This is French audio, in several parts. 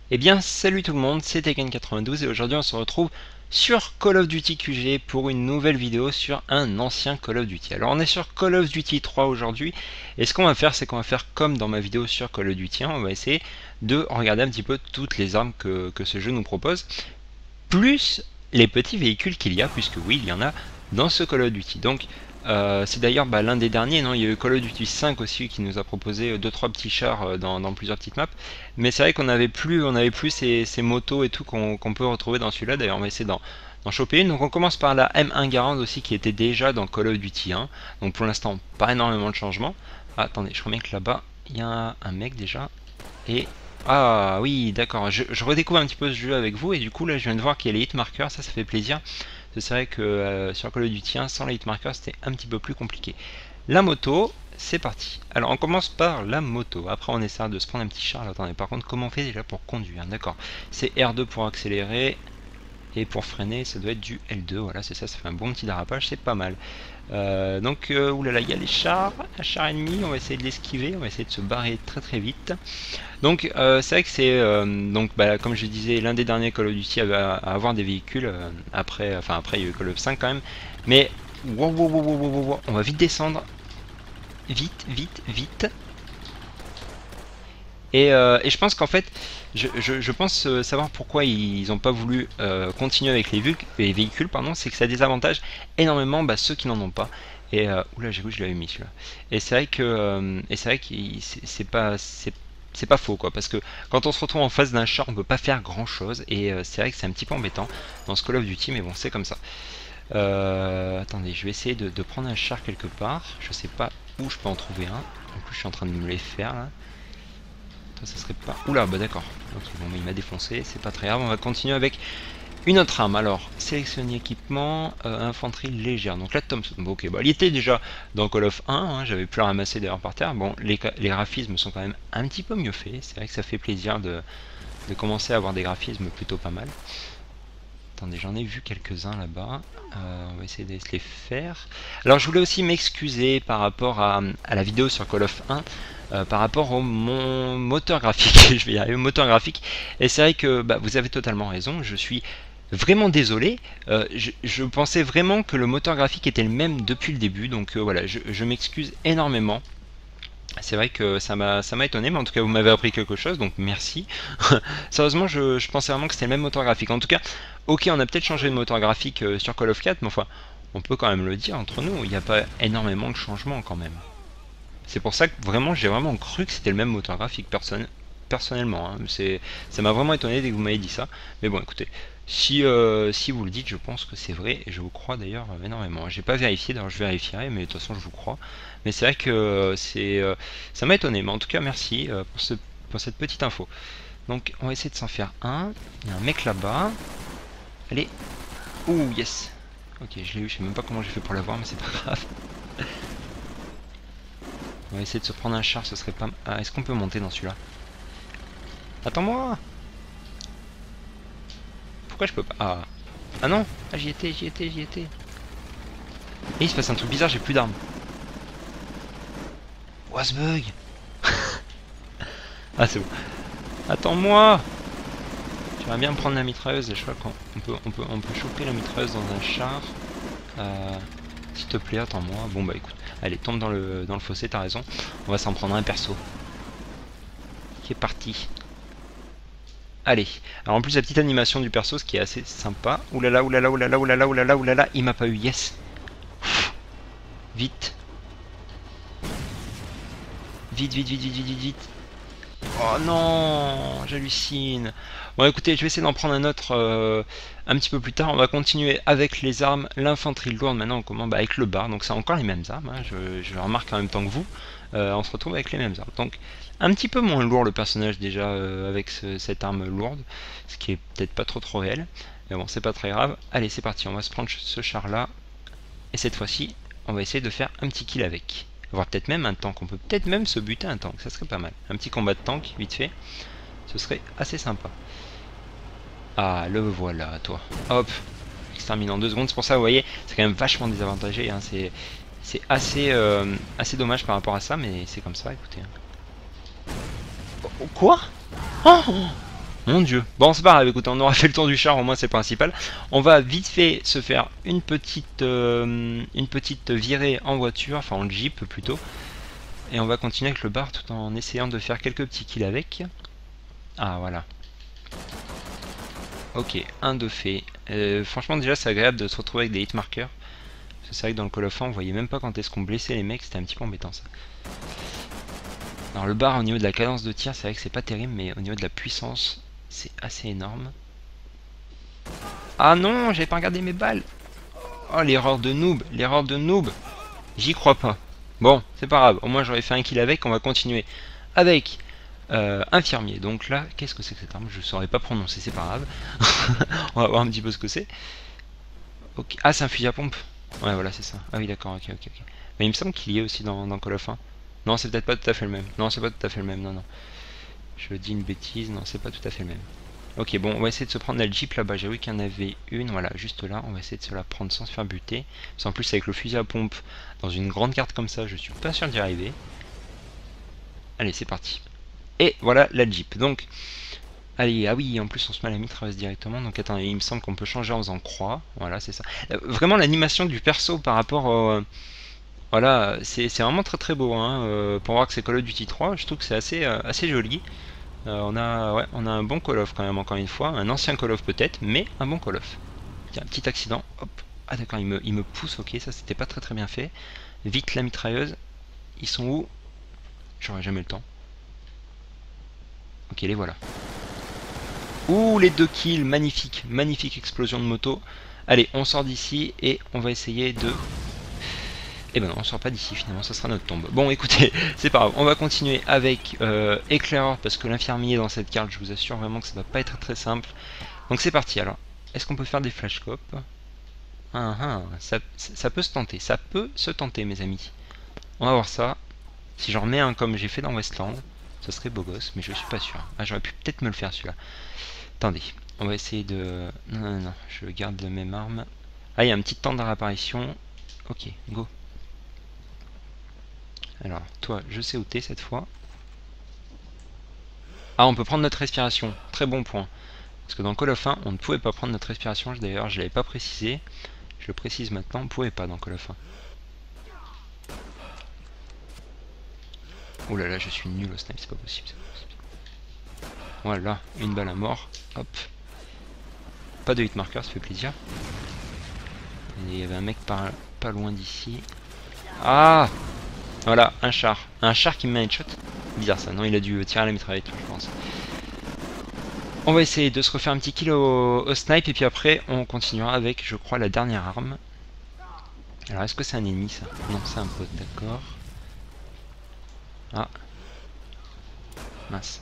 Eh bien, salut tout le monde, c'est Tekken92 et aujourd'hui on se retrouve sur Call of Duty QG pour une nouvelle vidéo sur un ancien Call of Duty. Alors on est sur Call of Duty 3 aujourd'hui et ce qu'on va faire, c'est qu'on va faire comme dans ma vidéo sur Call of Duty 1, on va essayer de regarder un petit peu toutes les armes que ce jeu nous propose, plus les petits véhicules qu'il y a, puisque oui, il y en a dans ce Call of Duty. Donc c'est d'ailleurs l'un des derniers, non, il y a eu Call of Duty 5 aussi qui nous a proposé 2-3 petits chars dans plusieurs petites maps. Mais c'est vrai qu'on n'avait plus, ces motos et tout qu'on peut retrouver dans celui-là. D'ailleurs on va essayer d'en choper une. Donc on commence par la M1 Garand aussi qui était déjà dans Call of Duty 1. Donc pour l'instant pas énormément de changements. Ah, attendez, je crois bien que là-bas il y a un mec déjà. Et ah oui, d'accord, je redécouvre un petit peu ce jeu avec vous et du coup là je viens de voir qu'il y a les hitmarkers, ça fait plaisir. C'est vrai que sur Call of Duty 1, sans les hitmarkers c'était un petit peu plus compliqué. La moto, c'est parti. Alors on commence par la moto, après on essaie de se prendre un petit char. Attendez, par contre comment on fait déjà pour conduire? D'accord, c'est R2 pour accélérer. Et pour freiner, ça doit être du L2. Voilà, c'est ça, ça fait un bon petit dérapage, c'est pas mal. Oulala, il y a les chars, un char ennemi, on va essayer de l'esquiver, on va essayer de se barrer très très vite. Donc, c'est vrai que c'est, comme je disais, l'un des derniers Call of Duty à avoir des véhicules. Après il y a eu Call of 5 quand même. Mais, wow, wow, wow, wow, wow, wow, on va vite descendre. Vite, vite, vite. Et je pense qu'en fait, je pense savoir pourquoi ils n'ont pas voulu continuer avec les véhicules, pardon, c'est que ça désavantage énormément ceux qui n'en ont pas. Et oula, j'ai vu que je l'avais mis celui-là. Et c'est vrai que c'est pas faux quoi, parce que quand on se retrouve en face d'un char, on peut pas faire grand chose. Et c'est vrai que c'est un petit peu embêtant dans ce Call of Duty, mais bon, c'est comme ça. Attendez, je vais essayer de prendre un char quelque part. Je sais pas où je peux en trouver un. En plus, je suis en train de me les faire là. Ça serait pas... Oula, bah d'accord. Ok, bon, mais il m'a défoncé, c'est pas très grave. On va continuer avec une autre arme. Alors, sélectionner équipement, infanterie légère. Donc la Thompson. Bon, ok, bah il était déjà dans Call of 1, hein, j'avais pu le ramasser d'ailleurs par terre. Bon, les graphismes sont quand même un petit peu mieux faits. C'est vrai que ça fait plaisir de commencer à avoir des graphismes plutôt pas mal. Attendez, j'en ai vu quelques-uns là-bas. On va essayer de les faire. Alors, je voulais aussi m'excuser par rapport à la vidéo sur Call of 1. Par rapport au mon moteur graphique, je vais y arriver, moteur graphique, et c'est vrai que vous avez totalement raison, je suis vraiment désolé, je pensais vraiment que le moteur graphique était le même depuis le début, donc voilà, je m'excuse énormément. C'est vrai que ça m'a étonné, mais en tout cas vous m'avez appris quelque chose, donc merci. Sérieusement, je pensais vraiment que c'était le même moteur graphique. En tout cas, ok, on a peut-être changé de moteur graphique sur Call of 4, mais enfin, on peut quand même le dire entre nous, il n'y a pas énormément de changements quand même. C'est pour ça que vraiment j'ai vraiment cru que c'était le même moteur graphique personnellement. Hein. Ça m'a vraiment étonné dès que vous m'avez dit ça. Mais bon écoutez, si vous le dites, je pense que c'est vrai et je vous crois d'ailleurs énormément. J'ai pas vérifié, d'ailleurs je vérifierai, mais de toute façon je vous crois. Mais c'est vrai que ça m'a étonné. Mais en tout cas merci pour cette petite info. Donc on va essayer de s'en faire un. Il y a un mec là-bas. Allez. Ouh yes. Ok, je l'ai eu, je sais même pas comment j'ai fait pour l'avoir, mais c'est pas grave. On va essayer de se prendre un char, ce serait pas... Ah, est-ce qu'on peut monter dans celui-là? Attends-moi! Pourquoi je peux pas... Ah, ah non! Ah, j'y étais, j'y étais, j'y étais. Et il se passe un truc bizarre, j'ai plus d'armes. What's bug? Ah, c'est bon. Attends-moi! J'aimerais bien me prendre la mitrailleuse et je crois qu'on peut choper la mitrailleuse dans un char. S'il te plaît, attends-moi. Bon bah écoute, allez, tombe dans le fossé, t'as raison. On va s'en prendre un perso. Qui est parti. Allez, alors en plus la petite animation du perso, ce qui est assez sympa. Oulala, oulala, oulala, oulala, oulala, oulala, il m'a pas eu, yes. Vite. Vite, vite, vite, vite, vite, vite, vite. Oh non, j'hallucine. Bon écoutez, je vais essayer d'en prendre un autre un petit peu plus tard. On va continuer avec les armes, l'infanterie lourde. Maintenant on commence avec le bar, donc c'est encore les mêmes armes. Hein. Je le remarque en même temps que vous. On se retrouve avec les mêmes armes. Donc un petit peu moins lourd le personnage déjà avec cette arme lourde, ce qui est peut-être pas trop réel. Mais bon, c'est pas très grave. Allez, c'est parti, on va se prendre ce char là. Et cette fois-ci, on va essayer de faire un petit kill avec. Avoir peut-être même un tank, on peut peut-être même se buter un tank, ça serait pas mal. Un petit combat de tank, vite fait, ce serait assez sympa. Ah, le voilà, toi. Hop, extermine en 2 secondes, c'est pour ça, vous voyez, c'est quand même vachement désavantagé. Hein. C'est assez dommage par rapport à ça, mais c'est comme ça, écoutez. Hein. Quoi? Oh, Mon dieu. Bon, c'est pas grave, écoute, on aura fait le tour du char, au moins c'est le principal. On va vite fait se faire une petite virée en voiture, enfin en jeep plutôt. Et on va continuer avec le bar tout en essayant de faire quelques petits kills avec. Ah, voilà. Ok, un de fait. Franchement, déjà, c'est agréable de se retrouver avec des hitmarkers. C'est vrai que dans le Call of 1, on voyait même pas quand est-ce qu'on blessait les mecs, c'était un petit peu embêtant ça. Alors le bar au niveau de la cadence de tir, c'est vrai que c'est pas terrible, mais au niveau de la puissance, c'est assez énorme. Ah non, j'avais pas regardé mes balles. Oh, l'erreur de noob, l'erreur de noob. J'y crois pas. Bon, c'est pas grave, au moins j'aurais fait un kill avec, on va continuer avec infirmier. Donc là, qu'est-ce que c'est que cette arme? Je saurais pas prononcer, c'est pas grave. On va voir un petit peu ce que c'est. Okay. Ah, c'est un fusil à pompe. Ouais, voilà, c'est ça. Ah oui, d'accord, ok, ok, ok. Mais il me semble qu'il y est aussi dans Call of 1. Non, c'est peut-être pas tout à fait le même. Non, c'est pas tout à fait le même, non, non. Je dis une bêtise, non, c'est pas tout à fait le même. Ok, bon, on va essayer de se prendre la Jeep là-bas. J'ai vu qu'il y en avait une, voilà, juste là. On va essayer de se la prendre sans se faire buter. Parce qu'en plus, avec le fusil à pompe, dans une grande carte comme ça, je suis pas sûr d'y arriver. Allez, c'est parti. Et voilà la Jeep. Donc, allez, ah oui, en plus on se met à la mitrailleuse directement. Donc attends, il me semble qu'on peut changer en faisant croix. Voilà, c'est ça. Vraiment, l'animation du perso par rapport au... voilà, c'est vraiment très très beau. Hein. Pour voir que c'est Call of Duty 3, je trouve que c'est assez joli. On a un bon Call of quand même, encore une fois. Un ancien Call of peut-être, mais un bon Call of. Tiens, petit accident. Hop. Ah d'accord, il me pousse, ok, ça c'était pas très très bien fait. Vite la mitrailleuse. Ils sont où? J'aurais jamais le temps. Ok, les voilà. Ouh, les 2 kills, magnifique, magnifique explosion de moto. Allez, on sort d'ici et on va essayer de... Eh ben non, on sort pas d'ici finalement, ça sera notre tombe. Bon, écoutez, c'est pas grave, on va continuer avec éclaireur parce que l'infirmier dans cette carte, je vous assure vraiment que ça va pas être très simple. Donc c'est parti alors. Est-ce qu'on peut faire des flashcopes? Ça peut se tenter, ça peut se tenter mes amis. On va voir ça. Si j'en remets un comme j'ai fait dans Westland, ça serait beau gosse, mais je suis pas sûr. Ah, j'aurais pu peut-être me le faire celui-là. Attendez, on va essayer de... Non, non, non, je garde la même arme. Ah, il y a un petit temps de réapparition. Ok, go. Alors, toi, je sais où t'es cette fois. Ah, on peut prendre notre respiration. Très bon point. Parce que dans Call of 1, on ne pouvait pas prendre notre respiration. D'ailleurs, je l'avais pas précisé. Je le précise maintenant, on ne pouvait pas dans Call of 1. Oh là là, je suis nul au snipe, c'est pas possible. Voilà, une balle à mort. Hop. Pas de hitmarker, ça fait plaisir. Il y avait un mec pas loin d'ici. Ah! Voilà, un char. Un char qui me met un headshot. Bizarre ça, non, il a dû tirer à la mitraillette, je pense. On va essayer de se refaire un petit kill au snipe et puis après on continuera avec, je crois, la dernière arme. Alors est-ce que c'est un ennemi ça? Non, c'est un pote, d'accord. Ah. Mince.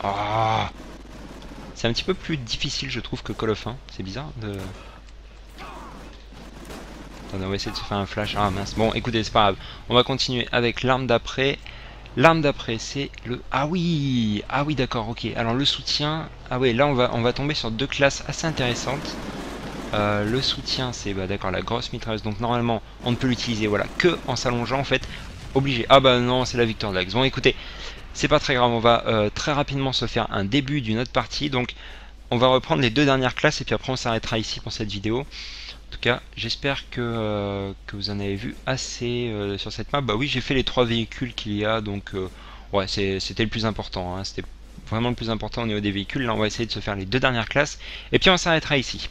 Ah. C'est un petit peu plus difficile je trouve que Call of 1. C'est bizarre de... Attendez, on va essayer de se faire un flash. Ah mince. Bon écoutez, c'est pas grave. On va continuer avec l'arme d'après. L'arme d'après c'est le... Ah oui. Ah oui d'accord, ok. Alors le soutien... Ah oui, là on va tomber sur 2 classes assez intéressantes. Le soutien c'est d'accord la grosse mitrailleuse. Donc normalement on ne peut l'utiliser voilà que en s'allongeant en fait. Obligé. Ah bah non, c'est la victoire de l'Axe. Bon écoutez, c'est pas très grave. On va très rapidement se faire un début d'une autre partie. Donc on va reprendre les 2 dernières classes et puis après on s'arrêtera ici pour cette vidéo. En tout cas, j'espère que vous en avez vu assez sur cette map. Bah oui, j'ai fait les 3 véhicules qu'il y a, donc ouais, c'était le plus important. Hein. C'était vraiment le plus important au niveau des véhicules. Là, on va essayer de se faire les 2 dernières classes. Et puis on s'arrêtera ici.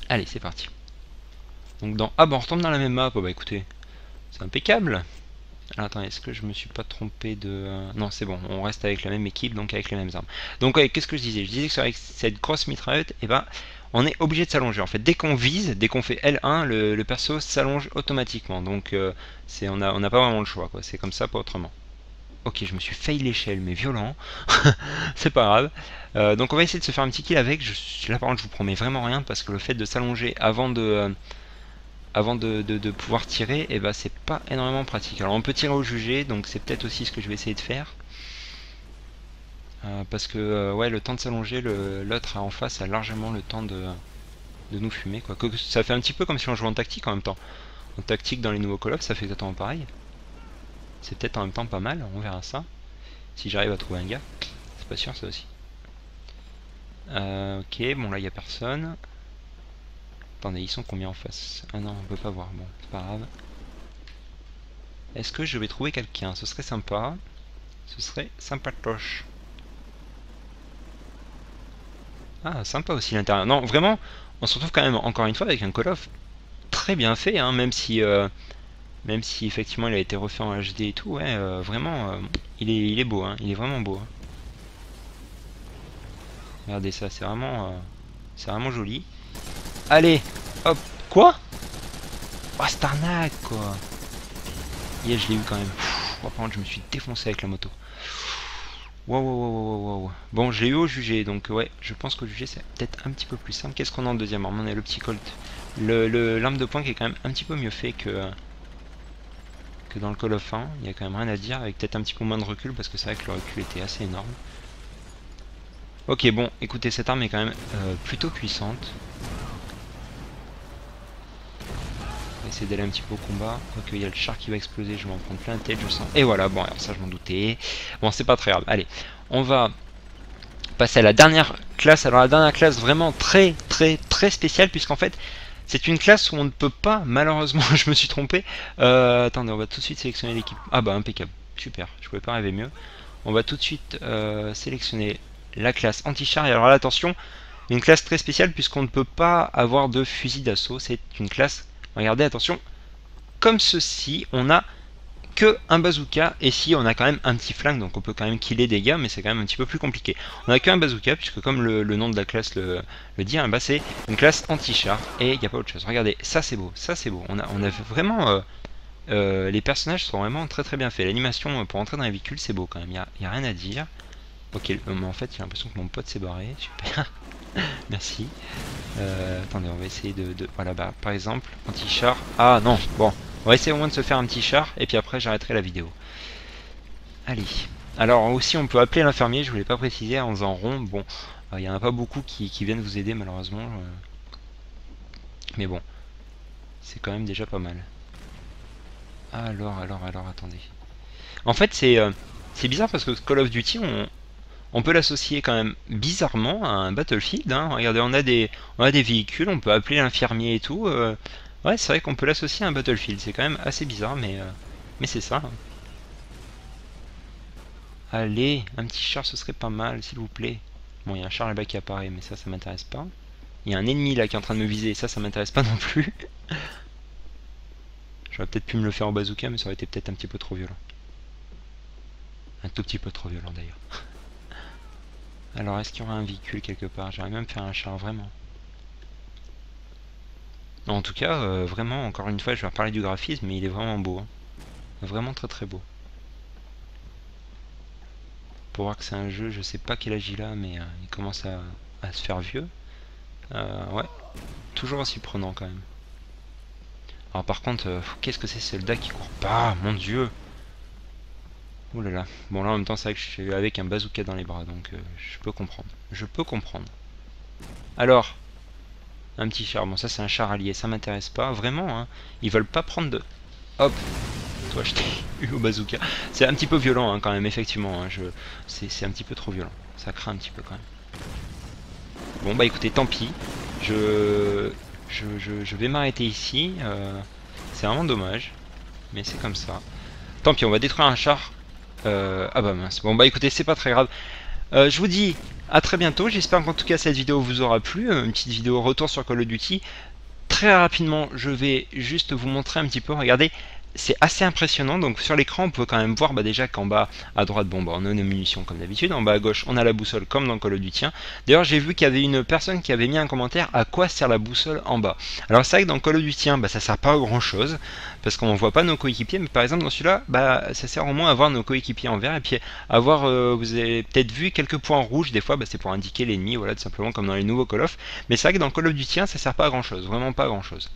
Allez, c'est parti. Donc dans... Ah bon, on retombe dans la même map. Oh, bah écoutez, c'est impeccable. Alors attends, est-ce que je me suis pas trompé de... Non, c'est bon, on reste avec la même équipe, donc avec les mêmes armes. Donc ouais, qu'est-ce que je disais? Je disais que avec cette grosse mitraillette, et ben... on est obligé de s'allonger. En fait, dès qu'on vise, dès qu'on fait L1, le perso s'allonge automatiquement. Donc, on n'a pas vraiment le choix. C'est comme ça, pas autrement. Ok, je me suis fail l'échelle, mais violent. C'est pas grave. Donc, on va essayer de se faire un petit kill avec. Là, par contre, je vous promets vraiment rien parce que le fait de s'allonger avant de pouvoir tirer, et ben, c'est pas énormément pratique. Alors, on peut tirer au jugé, donc c'est peut-être aussi ce que je vais essayer de faire. Parce que ouais, le temps de s'allonger, l'autre en face a largement le temps de nous fumer quoi. Ça fait un petit peu comme si on jouait en tactique en même temps. En tactique dans les nouveaux Call of, ça fait exactement pareil. C'est peut-être en même temps pas mal, on verra ça. Si j'arrive à trouver un gars. C'est pas sûr ça aussi. Ok, bon là il n'y a personne. Attendez, ils sont combien en face? Ah non, on peut pas voir, bon, c'est pas grave. Est-ce que je vais trouver quelqu'un? Ce serait sympa. Ce serait sympatoche. Ah, sympa aussi l'intérieur. Non, vraiment, on se retrouve quand même, encore une fois, avec un Call of très bien fait, hein, même si effectivement il a été refait en HD et tout, ouais, vraiment, il est beau, hein, il est vraiment beau. Hein. Regardez ça, c'est vraiment joli. Allez, hop, quoi? Oh, c'est arnaque, quoi. Yeah, je l'ai eu quand même. Oh, par contre, je me suis défoncé avec la moto. Wow, wow, wow, wow, wow. Bon, je l'ai eu au jugé, donc ouais, je pense qu'au jugé c'est peut-être un petit peu plus simple. Qu'est-ce qu'on a en deuxième arme? On a le petit Colt. L'arme de poing qui est quand même un petit peu mieux fait que dans le Call of 1. Il y a quand même rien à dire, avec peut-être un petit peu moins de recul, parce que c'est vrai que le recul était assez énorme. Ok, bon, écoutez, cette arme est quand même plutôt puissante. On va essayer d'aller un petit peu au combat. Ok, il y a le char qui va exploser, je vais en prendre plein la tête, je sens. Et voilà, bon, alors ça je m'en doutais. Bon, c'est pas très grave. Allez, on va passer à la dernière classe. Alors la dernière classe vraiment très spéciale, puisqu'en fait c'est une classe où on ne peut pas, malheureusement, je me suis trompé. Attendez, on va tout de suite sélectionner l'équipe. Ah bah impeccable, super, je pouvais pas rêver mieux. On va tout de suite sélectionner la classe anti-char. Et alors là, attention, une classe très spéciale puisqu'on ne peut pas avoir de fusil d'assaut. C'est une classe, regardez, attention, comme ceci. On a que un bazooka, et si on a quand même un petit flingue, donc on peut quand même killer des gars, mais c'est quand même un petit peu plus compliqué. On a qu'un bazooka, puisque comme le nom de la classe le dit, hein, bah c'est une classe anti-char, et il n'y a pas autre chose. Regardez, ça c'est beau, ça c'est beau. On a vraiment... les personnages sont vraiment très bien faits. L'animation pour entrer dans les véhicules, c'est beau quand même, il n'y a rien à dire. Ok, mais en fait, j'ai l'impression que mon pote s'est barré, super. Merci. Attendez, on va essayer de... Voilà, bah, par exemple, anti-char. Ah non, bon. On va essayer au moins de se faire un petit char, et puis après j'arrêterai la vidéo. Allez. Alors aussi, on peut appeler l'infirmier, je voulais pas préciser, en faisant rond. Bon, il n'y en a pas beaucoup qui viennent vous aider, malheureusement. Mais bon, c'est quand même déjà pas mal. Alors, attendez. En fait, c'est bizarre parce que Call of Duty, on peut l'associer quand même bizarrement à un Battlefield. Hein. Regardez, on a des véhicules, on peut appeler l'infirmier et tout. Ouais, c'est vrai qu'on peut l'associer à un Battlefield. C'est quand même assez bizarre, mais c'est ça. Hein. Allez, un petit char, ce serait pas mal, s'il vous plaît. Bon, il y a un char là-bas qui apparaît, mais ça m'intéresse pas. Il y a un ennemi là qui est en train de me viser, ça m'intéresse pas non plus. J'aurais peut-être pu me le faire en bazooka, mais ça aurait été peut-être un petit peu trop violent. Un tout petit peu trop violent d'ailleurs. Alors, est-ce qu'il y aura un véhicule quelque part? J'aimerais même faire un char, vraiment. En tout cas, vraiment, encore une fois, je vais reparler du graphisme, mais il est vraiment beau. Hein. Vraiment très beau. Pour voir que c'est un jeu, je sais pas quel âge il a, mais il commence à se faire vieux. Ouais, toujours aussi prenant quand même. Alors par contre, qu'est-ce que c'est ce soldat qui court pas? Mon dieu! Ouh là là. Bon là en même temps c'est vrai que je suis avec un bazooka dans les bras, donc je peux comprendre. Je peux comprendre. Alors, un petit char. Bon ça c'est un char allié, ça m'intéresse pas. Vraiment, hein. Ils veulent pas prendre de... Hop! Toi je t'ai eu au bazooka. C'est un petit peu violent hein, quand même, effectivement. Hein. C'est un petit peu trop violent. Ça craint un petit peu quand même. Bon bah écoutez, tant pis. Je vais m'arrêter ici. C'est vraiment dommage. Mais c'est comme ça. Tant pis, on va détruire un char. Ah bah mince. Bon bah écoutez, c'est pas très grave. Je vous dis à très bientôt. J'espère qu'en tout cas cette vidéo vous aura plu. Une petite vidéo retour sur Call of Duty. Très rapidement, je vais juste vous montrer un petit peu. Regardez, c'est assez impressionnant. Donc sur l'écran, on peut quand même voir déjà qu'en bas à droite, bon bah on a nos munitions comme d'habitude. En bas à gauche, on a la boussole comme dans Call of Duty. D'ailleurs, j'ai vu qu'il y avait une personne qui avait mis un commentaire à quoi sert la boussole en bas. Alors c'est vrai que dans Call of Duty, bah, ça sert pas à grand chose parce qu'on voit pas nos coéquipiers. Mais par exemple dans celui-là, bah ça sert au moins à voir nos coéquipiers en vert et puis à voir. Vous avez peut-être vu quelques points rouges. Des fois, bah, c'est pour indiquer l'ennemi. Voilà, tout simplement comme dans les nouveaux Call of. Mais c'est vrai que dans Call of Duty, ça sert pas à grand chose. Vraiment pas à grand chose.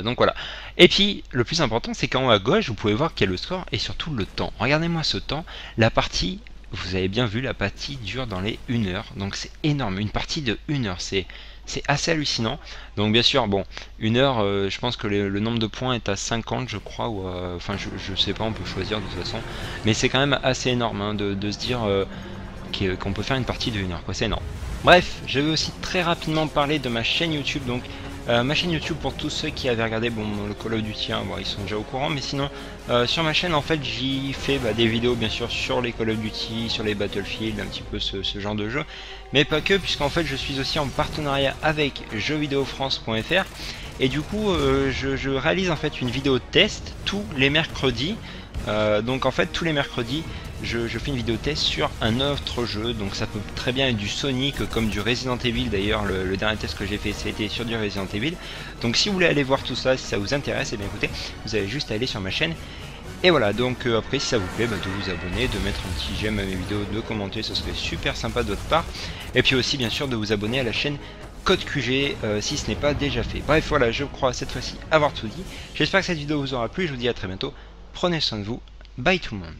Donc voilà. Et puis le plus important c'est qu'en haut à gauche vous pouvez voir quel est le score et surtout le temps. Regardez-moi ce temps. La partie, vous avez bien vu, la partie dure dans les 1 heure. Donc c'est énorme. Une partie de 1 heure. C'est C'est assez hallucinant. Donc bien sûr, bon, une heure, je pense que le nombre de points est à 50, je crois, ou enfin je sais pas, on peut choisir de toute façon. Mais c'est quand même assez énorme hein, de se dire qu'on peut faire une partie de 1 heure, quoi, c'est énorme. Bref, je vais aussi très rapidement parler de ma chaîne YouTube. Donc ma chaîne YouTube, pour tous ceux qui avaient regardé bon, le Call of Duty, hein, bon, ils sont déjà au courant, mais sinon sur ma chaîne en fait j'y fais des vidéos bien sûr sur les Call of Duty, sur les Battlefield, un petit peu ce genre de jeu, mais pas que, puisqu'en fait je suis aussi en partenariat avec jeuxvideofrance.fr et du coup je réalise en fait une vidéo test tous les mercredis. Donc en fait tous les mercredis je fais une vidéo test sur un autre jeu, donc ça peut très bien être du Sonic comme du Resident Evil. D'ailleurs le dernier test que j'ai fait c'était sur du Resident Evil. Donc si vous voulez aller voir tout ça, si ça vous intéresse, et bien écoutez, vous allez juste aller sur ma chaîne. Et voilà, donc après si ça vous plaît, de vous abonner, de mettre un petit j'aime à mes vidéos, de commenter, ce serait super sympa de votre part. Et puis aussi bien sûr de vous abonner à la chaîne Code QG si ce n'est pas déjà fait. Bref voilà, je crois cette fois-ci avoir tout dit. J'espère que cette vidéo vous aura plu, je vous dis à très bientôt. Prenez soin de vous, bye tout le monde.